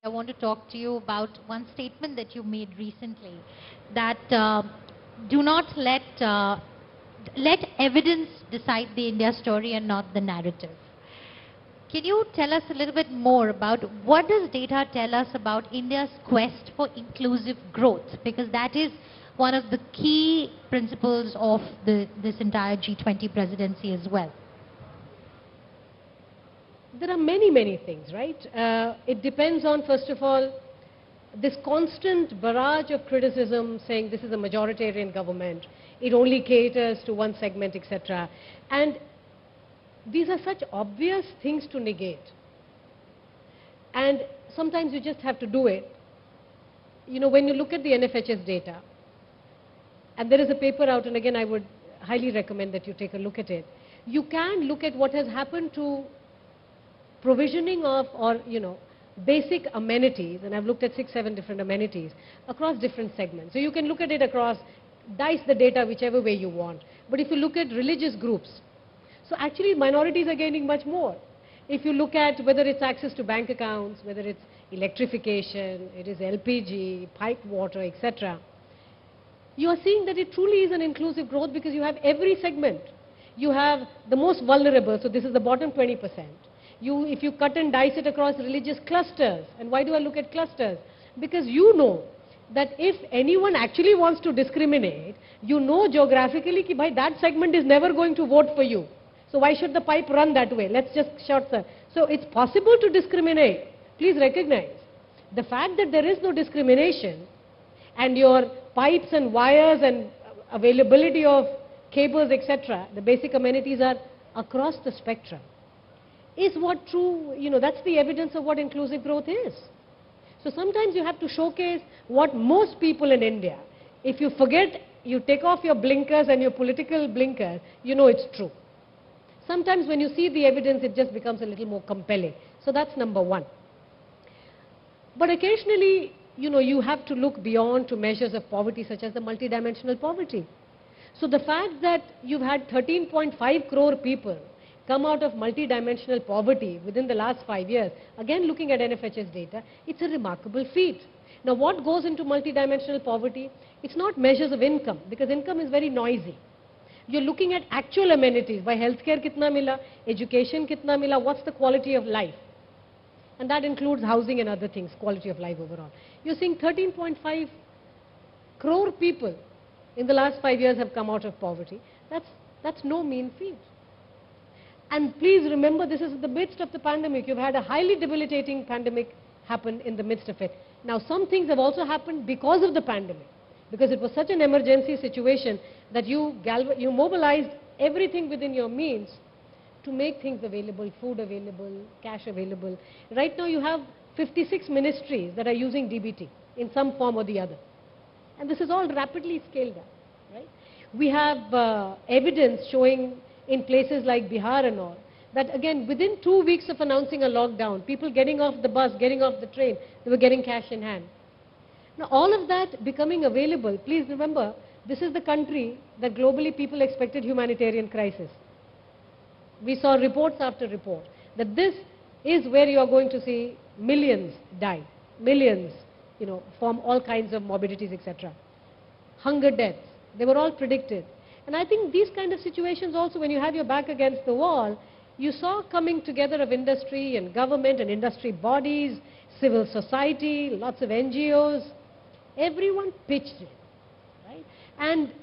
I want to talk to you about one statement that you made recently, that do not let evidence decide the India story and not the narrative. Can you tell us a little bit more about what does data tell us about India's quest for inclusive growth? Because that is one of the key principles of this entire G20 presidency as well. There are many things, right? It depends on, first of all, this constant barrage of criticism saying this is a majoritarian government, it only caters to one segment, etc. And these are such obvious things to negate. And sometimes you just have to do it. You know, when you look at the NFHS data, and there is a paper out, and again I would highly recommend that you take a look at it, you can look at what has happened to provisioning of, or basic amenities, and I've looked at 6-7 different amenities across different segments. So you can look at it across, dice the data whichever way you want. But if you look at religious groups, so actually minorities are gaining much more. If you look at whether it's access to bank accounts, whether it's electrification, it is LPG, piped water, etc., you are seeing that it truly is an inclusive growth because you have every segment. You have the most vulnerable, so this is the bottom 20%. If you cut and dice it across religious clusters, and why do I look at clusters? Because you know that if anyone actually wants to discriminate, you know geographically ki bhai, that segment is never going to vote for you. So why should the pipe run that way? Let's just short sir. So it's possible to discriminate. Please recognize the fact that there is no discrimination and your pipes and wires and availability of cables, etc., the basic amenities are across the spectrum, is what true, that's the evidence of what inclusive growth is. So sometimes you have to showcase what most people in India, if you forget, you take off your blinkers and your political blinkers, you know it's true. Sometimes when you see the evidence, it just becomes a little more compelling. So that's number one. But occasionally, you have to look beyond to measures of poverty such as the multidimensional poverty. So the fact that you've had 13.5 crore people come out of multidimensional poverty within the last 5 years, again looking at NFHS data, it's a remarkable feat. Now what goes into multidimensional poverty? It's not measures of income, because income is very noisy. You're looking at actual amenities, by healthcare kitna mila, education kitna mila, what's the quality of life? And that includes housing and other things, quality of life overall. You're seeing 13.5 crore people in the last 5 years have come out of poverty. That's no mean feat. And please remember, this is in the midst of the pandemic. You've had a highly debilitating pandemic happen in the midst of it. Now, some things have also happened because of the pandemic, because it was such an emergency situation that you mobilized everything within your means to make things available, food available, cash available. Right now, you have 56 ministries that are using DBT in some form or the other. And this is all rapidly scaled up, right? We have evidence showing in places like Bihar and all, that again, within 2 weeks of announcing a lockdown, people getting off the bus, getting off the train, they were getting cash in hand. Now, all of that becoming available, please remember, this is the country that globally people expected humanitarian crisis. We saw reports after report that this is where you are going to see millions die, millions, from all kinds of morbidities, etc. Hunger deaths, they were all predicted. And I think these kind of situations also, when you have your back against the wall, you saw coming together of industry and government and industry bodies, civil society, lots of NGOs, everyone pitched in, right?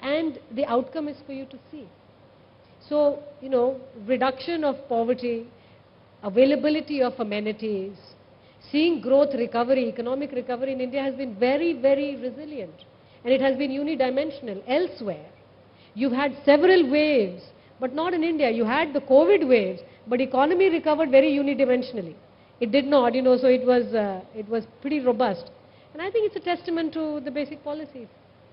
And the outcome is for you to see. So, reduction of poverty, availability of amenities, seeing growth recovery, economic recovery in India has been very resilient. And it has been unidimensional. Elsewhere, you've had several waves, but not in India. You had the COVID waves, but economy recovered very unidimensionally. It did not, so it was pretty robust. And I think it's a testament to the basic policies.